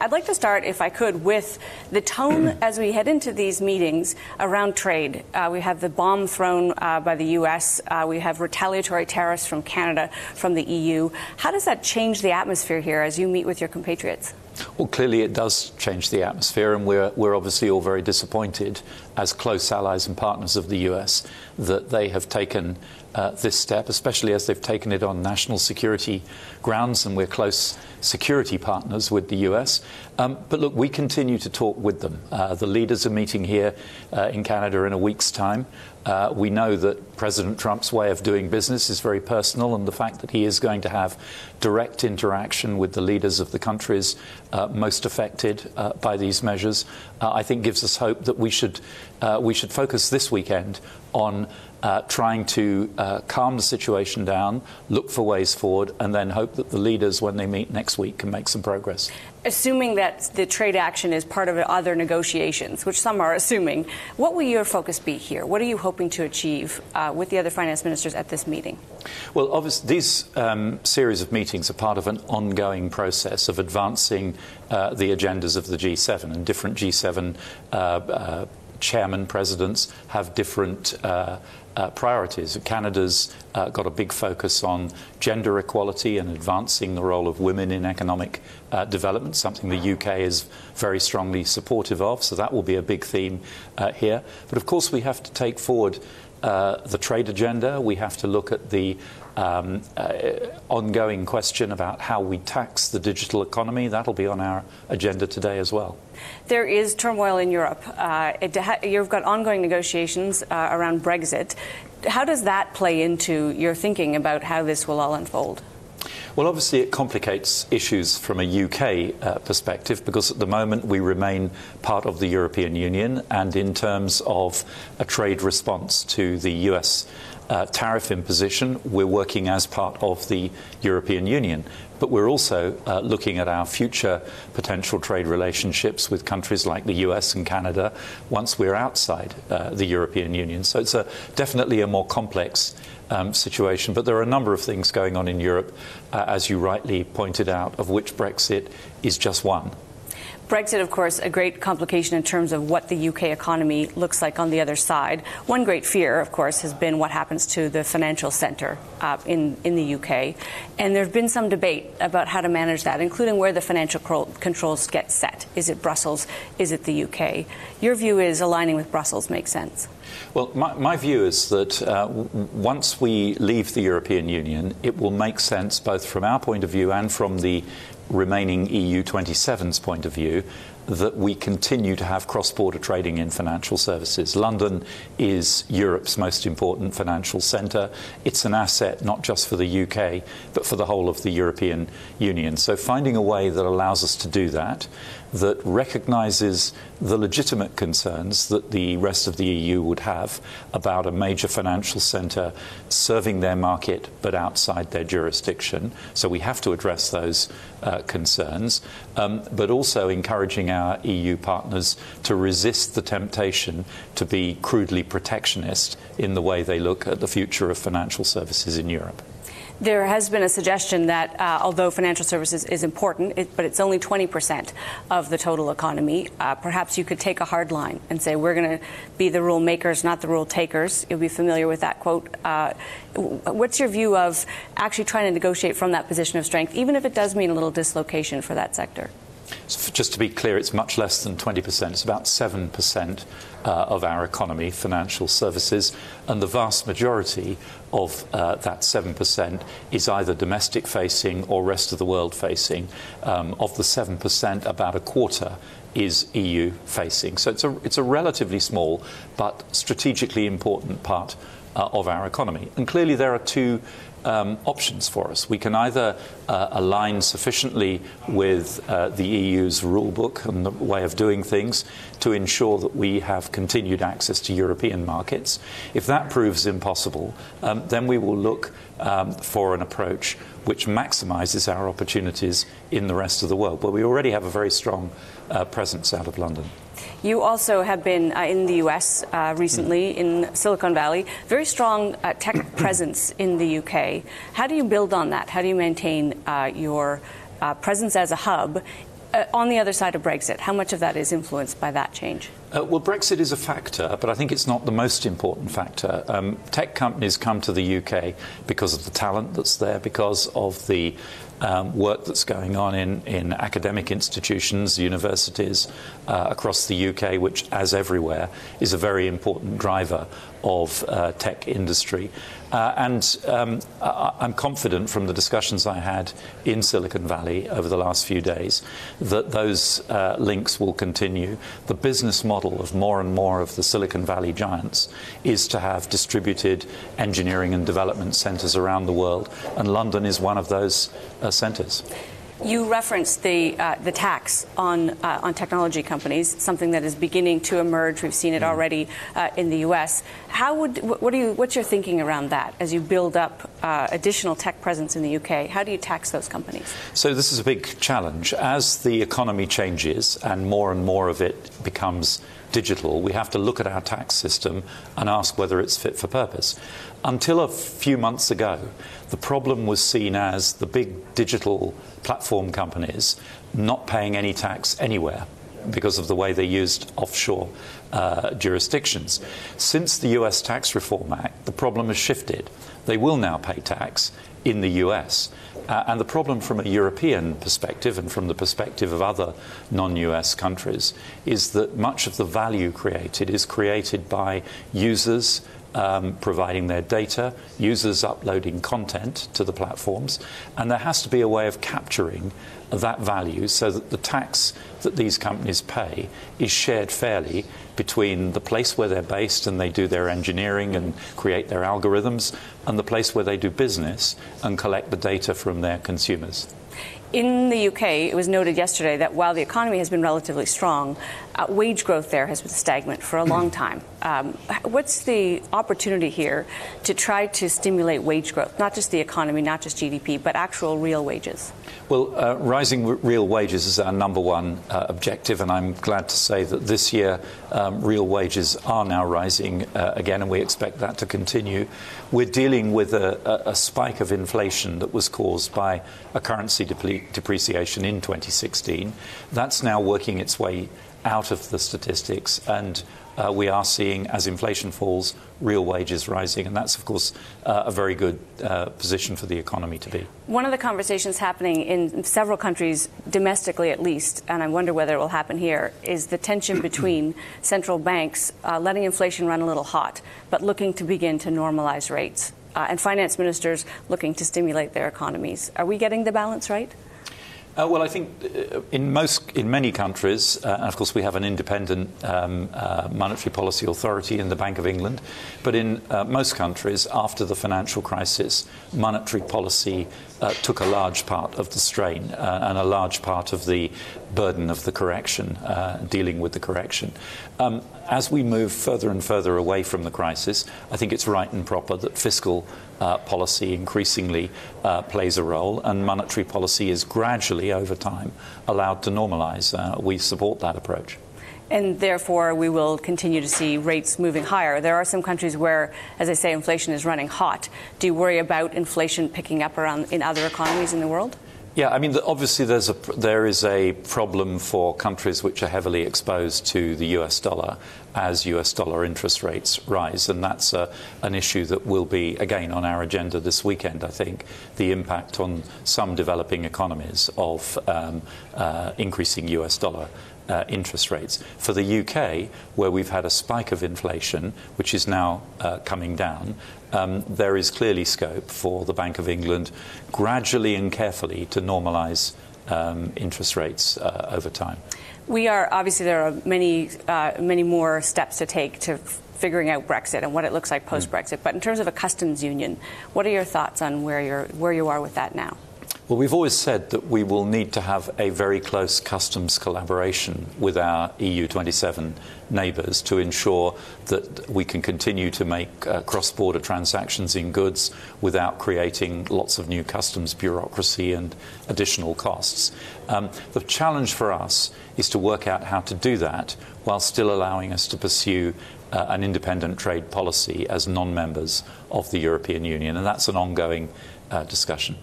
I'd like to start, if I could, with the tone as we head into these meetings around trade. We have the bomb thrown by the U.S. We have retaliatory tariffs from Canada, from the EU. How does that change the atmosphere here as you meet with your compatriots? Well, clearly it does change the atmosphere, and we're obviously all very disappointed as close allies and partners of the US that they have taken this step, especially as they've taken it on national security grounds, and we're close security partners with the US. But look, we continue to talk with them. The leaders are meeting here in Canada in a week's time. We know that President Trump's way of doing business is very personal, and the fact that he is going to have direct interaction with the leaders of the countries most affected by these measures, I think gives us hope that we should focus this weekend on trying to calm the situation down, look for ways forward, and then hope that the leaders, when they meet next week, can make some progress. Assuming that the trade action is part of other negotiations, which some are assuming, what will your focus be here? What are you hoping to achieve with the other finance ministers at this meeting? Well, obviously, these series of meetings are part of an ongoing process of advancing the agendas of the G7, and different G7 chairman presidents have different priorities. Canada's got a big focus on gender equality and advancing the role of women in economic development, something the UK is very strongly supportive of, so that will be a big theme here. But of course we have to take forward the trade agenda. We have to look at the ongoing question about how we tax the digital economy. That'll be on our agenda today as well. There is turmoil in Europe. You've got ongoing negotiations around Brexit. How does that play into your thinking about how this will all unfold? Well, obviously it complicates issues from a UK perspective, because at the moment we remain part of the European Union, and in terms of a trade response to the US tariff imposition, we're working as part of the European Union. But we're also looking at our future potential trade relationships with countries like the US and Canada once we're outside the European Union. So it's definitely a more complex situation. But there are a number of things going on in Europe, as you rightly pointed out, of which Brexit is just one. Brexit, of course, a great complication in terms of what the UK economy looks like on the other side. One great fear, of course, has been what happens to the financial centre in the UK. And there have been some debate about how to manage that, including where the financial controls get set. Is it Brussels? Is it the UK? Your view is aligning with Brussels makes sense. Well, my view is that once we leave the European Union, it will make sense both from our point of view and from the remaining EU 27's point of view that we continue to have cross-border trading in financial services. London is Europe's most important financial centre. It's an asset not just for the UK, but for the whole of the European Union. So finding a way that allows us to do that, that recognises the legitimate concerns that the rest of the EU would have about a major financial centre serving their market but outside their jurisdiction. So we have to address those concerns, but also encouraging our EU partners to resist the temptation to be crudely protectionist in the way they look at the future of financial services in Europe. There has been a suggestion that although financial services is important, but it's only 20% of the total economy, perhaps you could take a hard line and say we're going to be the rule makers, not the rule takers. You'll be familiar with that quote. What's your view of actually trying to negotiate from that position of strength, even if it does mean a little dislocation for that sector? So just to be clear, it's much less than 20%. It's about 7% of our economy, financial services, and the vast majority of that 7% is either domestic facing or rest of the world facing. Of the 7%, about a quarter is EU facing. So it's a relatively small but strategically important part of our economy. And clearly there are two options for us. We can either align sufficiently with the EU's rule book and the way of doing things to ensure that we have continued access to European markets. If that proves impossible, then we will look for an approach which maximises our opportunities in the rest of the world, where we already have a very strong presence out of London. You also have been in the US recently, in Silicon Valley. Very strong tech presence in the UK. How do you build on that? How do you maintain your presence as a hub On the other side of Brexit, how much of that is influenced by that change? Well, Brexit is a factor, but I think it's not the most important factor. Tech companies come to the UK because of the talent that's there, because of the work that's going on in academic institutions, universities across the UK, which, as everywhere, is a very important driver of tech industry. I'm confident from the discussions I had in Silicon Valley over the last few days that those links will continue. The business model of more and more of the Silicon Valley giants is to have distributed engineering and development centres around the world, and London is one of those centres. You referenced the tax on technology companies, something that is beginning to emerge. We've seen it already in the U.S. What's your thinking around that as you build up additional tech presence in the U.K.? How do you tax those companies? So this is a big challenge. As the economy changes and more of it becomes digital, we have to look at our tax system and ask whether it's fit for purpose. Until a few months ago, the problem was seen as the big digital platform companies not paying any tax anywhere because of the way they used offshore jurisdictions. Since the US Tax Reform Act, the problem has shifted. They will now pay tax in the US. And the problem from a European perspective and from the perspective of other non-US countries is that much of the value created is created by users providing their data, users uploading content to the platforms, and there has to be a way of capturing that value so that the tax that these companies pay is shared fairly between the place where they're based and they do their engineering and create their algorithms and the place where they do business and collect the data from their consumers. In the UK, it was noted yesterday that while the economy has been relatively strong, wage growth there has been stagnant for a long time. What's the opportunity here to try to stimulate wage growth, not just the economy, not just GDP, but actual real wages? Well, rising real wages is our number one objective, and I'm glad to say that this year real wages are now rising again, and we expect that to continue. We're dealing with a spike of inflation that was caused by a currency depreciation in 2016. That's now working its way out of the statistics, and we are seeing, as inflation falls, real wages rising, and that's, of course, a very good position for the economy to be. One of the conversations happening in several countries, domestically at least, and I wonder whether it will happen here, is the tension between central banks letting inflation run a little hot, but looking to begin to normalize rates, and finance ministers looking to stimulate their economies. Are we getting the balance right? Well, I think in many countries, and of course we have an independent monetary policy authority in the Bank of England, but in most countries, after the financial crisis, monetary policy took a large part of the strain and a large part of the burden of the correction, dealing with the correction. As we move further and further away from the crisis, I think it's right and proper that fiscal policy increasingly plays a role, and monetary policy is gradually, over time, allowed to normalise. We support that approach. And therefore, we will continue to see rates moving higher. There are some countries where, as I say, inflation is running hot. Do you worry about inflation picking up around in other economies in the world? Yeah, I mean, obviously there is a problem for countries which are heavily exposed to the US dollar as US dollar interest rates rise, and that's an issue that will be, again, on our agenda this weekend, I think, the impact on some developing economies of increasing US dollar interest rates. For the UK, where we've had a spike of inflation, which is now coming down, there is clearly scope for the Bank of England gradually and carefully to normalise interest rates over time. Obviously there are many more steps to take to figuring out Brexit and what it looks like post-Brexit. But in terms of a customs union, what are your thoughts on where you are with that now? Well, we've always said that we will need to have a very close customs collaboration with our EU27 neighbours to ensure that we can continue to make cross-border transactions in goods without creating lots of new customs bureaucracy and additional costs. The challenge for us is to work out how to do that while still allowing us to pursue an independent trade policy as non-members of the European Union, and that's an ongoing discussion.